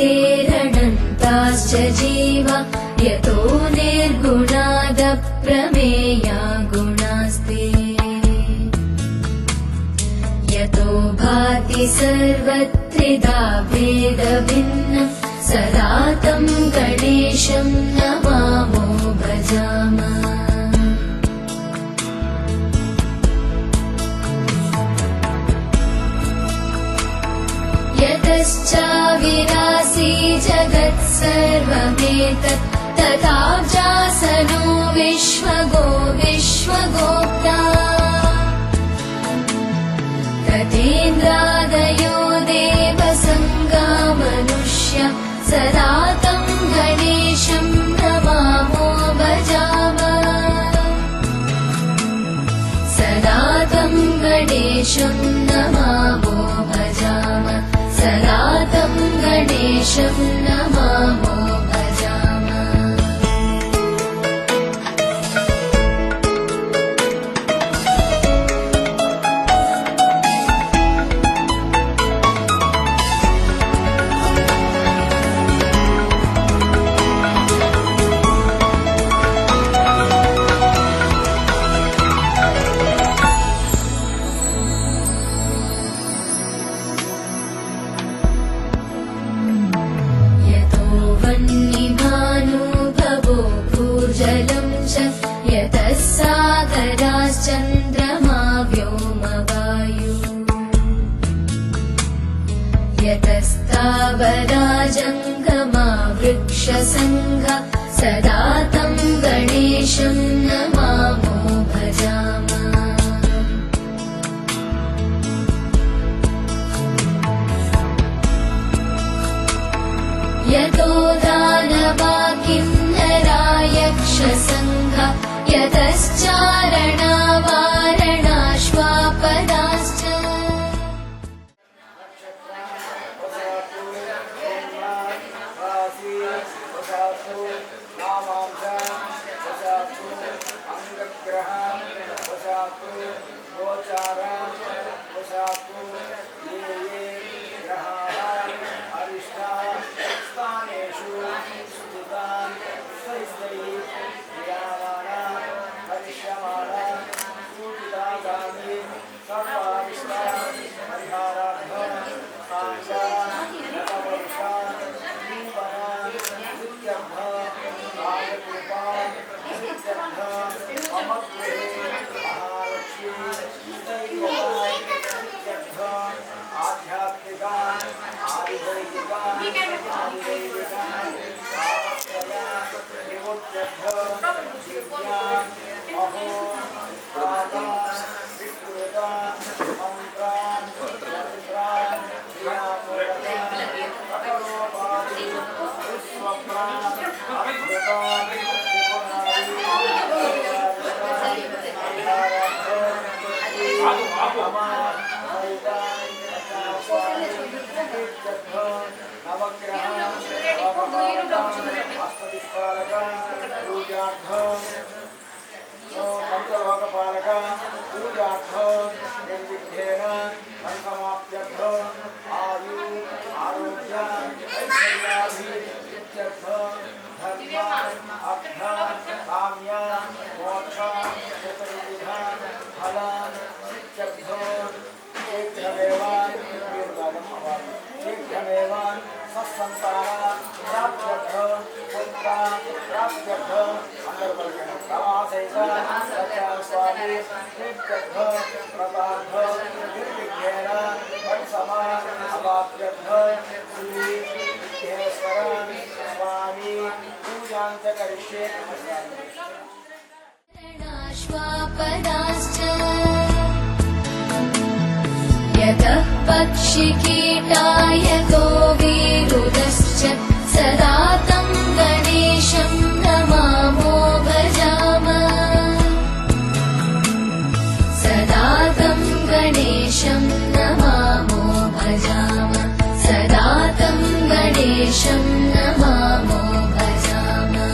प्रकृतेरणन्ताश्च जीवा यतो निर्गुणादप्रमेया गुणास्ते यतो भाति सर्वत्रिधा भेदभिन्नं सदा तं गणेशं नमामो भजामः। यतश्चाविरासी जगत्सर्वमेतत् तथाव्यासनो विश्वगोप्ता तथेन्द्रादयो देवसङ्गा मनुष्या सदा तं गणेशं नमामो भजामः। सदा तं गणेशं नमामो भजामः। सदा तं गणेशं नमामो भजामः। यतः सागराश्चन्द्रमा व्योमवायु यतस्तावरा जङ्गमा वृक्षसङ्घा सदा तं गणेशं नमामो भजामः। यतो दानवा किन्नरा यक्षसङ्घा यतश्चारणा वारणाश्वापदाश्च यतः पक्षिकीटाय गोविरुदश्च सदा तं गणेशं नमामो भजामः। सदा तं गणेशं नमामो भजामः। सदा तं गणेशं नमामो भजामः।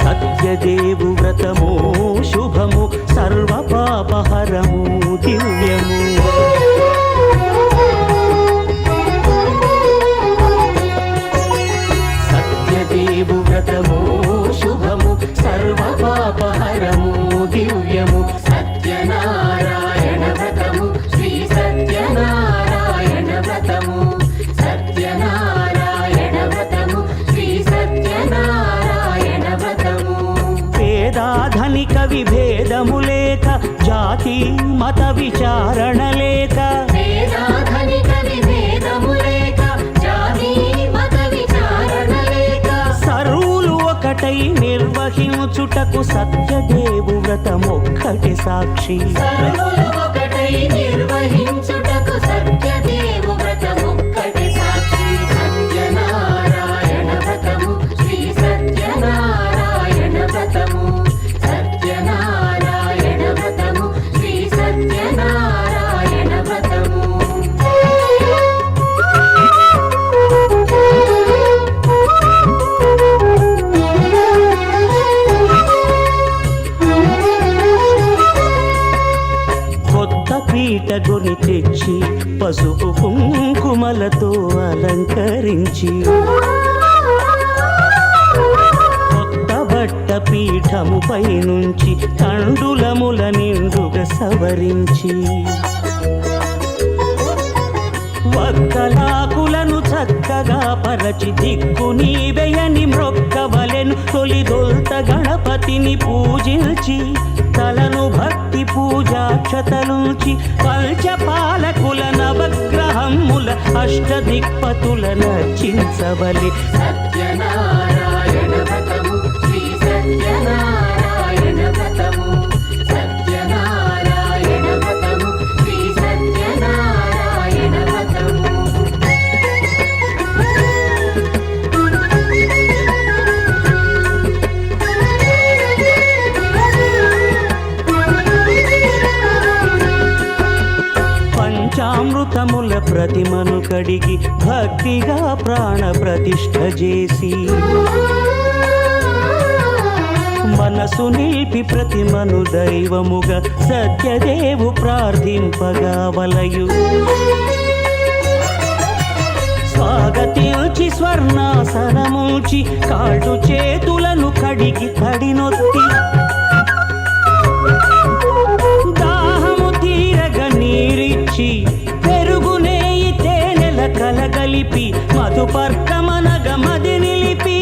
సత్యదేవు వ్రతము శుభము సర్వ పాపహరము దివ్యము. సత్యదేవు వ్రతము శుభము సర్వ పాపహరము దివ్యము. సత్యనారాయణ వ్రతము శ్రీ సత్యనారాయణ వ్రతము. సత్యనారాయణ వ్రతము శ్రీ సత్యనారాయణ వ్రతము. పేదాధనిక విభేదము లేక జాతి మత విచారణ లేక. వేదాధనిక విభేదము లేక జాతి మత విచారణ లేక. సర్వులు ఒకటై నిర్వహించుటకు సత్యదేవు వ్రతమొక్కటి సాక్షి. సర్వులు ఒకటై నిర్వహించుటకు సత్యదేవు వ్రతమొక్కటి సాక్షి. సత్యనారాయణ వ్రతము శ్రీ సత్యనారాయణ వ్రతము. సత్యనారాయణ వ్రతము శ్రీ సత్యనారాయణ వ్రతము. కొత్త పీటగుని తెచ్చి పసుపు కుంకుమలతో అలంకరించి. కొత్త బట్ట పీఠముపై నుంచి తండులముల నిండుగా సవరించి. వక్కలాకులను చక్కగా పరచి దిక్కు నీవెయని మ్రొక్కవలెను. తొలిదొల్త గణపతిని పూజించి తలను భక్తి పూజాక్షతలుంచి పంచపాలకుల నవగ్రహముల అష్టదిక్పతుల నర్చించవలె. సత్యనారాయణ వ్రతము శ్రీ సత్యనారాయణ వ్రతము. సత్యనారాయణ వ్రతము శ్రీ సత్యనారాయణ వ్రతము. పంచామృతముల ప్రతిమను కడిగి భక్తిగా ప్రాణ ప్రతిష్ఠ చేసి. మనసు నిలిపి ప్రతిమను దైవముగా సత్యదేవు ప్రార్థింపగా వలయు. స్వాగతించి స్వర్ణాసనముంచి కాళ్ళు చేతులను కడిగి తడినొత్తి. దాహము తీరగ నీరిచ్చి పెరుగు నేయి తేనెల కలగలిపి మధుపర్కమనగ మది నిలిపి.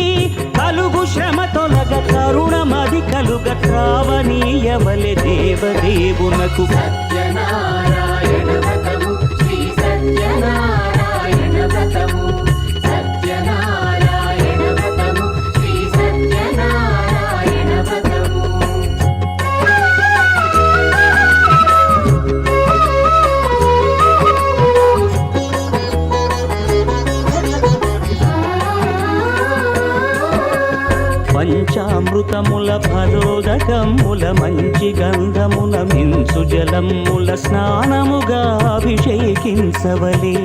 కలుగు శ్రమ తొలగ కరుణ మది కలుగ త్రావనీయవలె దేవదేవునకు. సత్యనారాయణ వ్రతము శ్రీ సత్యనారాయణ వ్రతము. సత్యనారాయణ వ్రతము శ్రీ సత్యనారాయణ వ్రతము. పంచామృతముల ఫలోదకముల మంచి గంధమున మించు జలముల స్నానముగా అభిషేకించవలే.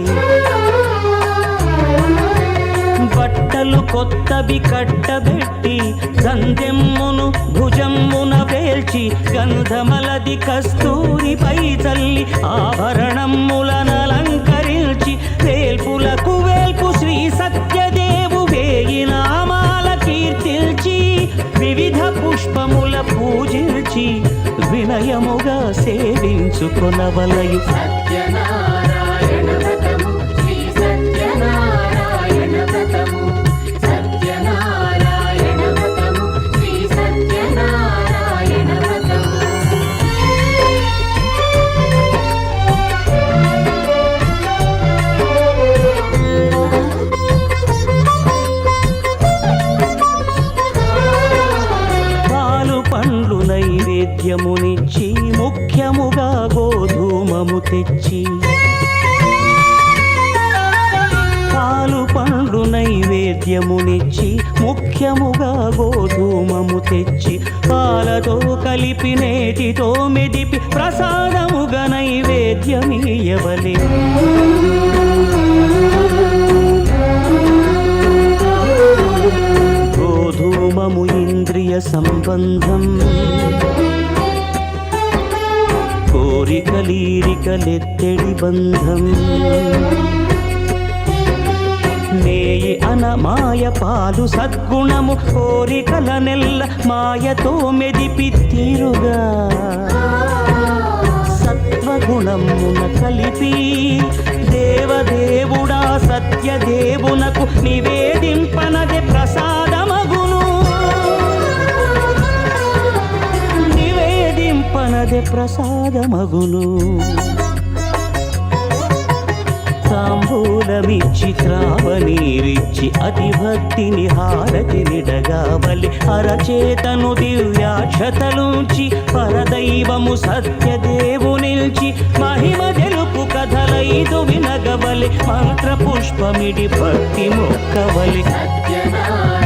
బట్టలు కొత్తవి కట్టబెట్టి సందెమ్మును భుజమ్మున పేల్చి గంధమలది కస్తూరిపై చల్లి ఆభరణములనలంకరించి. వేల్పులకు వేల్పు శ్రీ సత్యదేవు వేయి నామాల కీర్తిల్చి. వివిధ పుష్పముల పూజించి వినయముగా సేవించుకొనవలయు. సత్యనారాయణ వ్రతము శ్రీ సత్యనారాయణ వ్రతము. సత్యనారాయణ వ్రతము శ్రీ సత్యనారాయణ వ్రతము. నైవేద్యమునిచ్చి ముఖ్యముగా గోధూమము తెచ్చి పాలు పండ్లు నైవేద్యమునిచ్చి ముఖ్యముగా గోధూమము తెచ్చి పాలతో కలిపి నేతితో మెదిపి ప్రసాదముగా నైవేద్యమీయవలే గోధూమము ఇంద్రియ సంబంధం కోరికలీరికలెత్తడి బంధం నేయి అనమాయ పాలు సద్గుణము కోరికల నెల్ల మాయతో మెదిపి తీరుగా సత్వగుణమున కలిపి దేవదేవుడా సత్యదేవునకు నివేదింపనదే ప్రసాదమగును నివేదింపనదే ప్రసాదమగును తాంబూలమిచ్చి త్రావనీరిచ్చి అతి భక్తిని హారతినిడగావలి అరచేతను దివ్యాక్షతలుంచి పరదైవము సత్యదేవునిల్చి మహిమ తెలుపు కథలైదు వినగవలి మంత్ర పుష్పమిడి భక్తి మొక్కవలి సత్యనారాయణ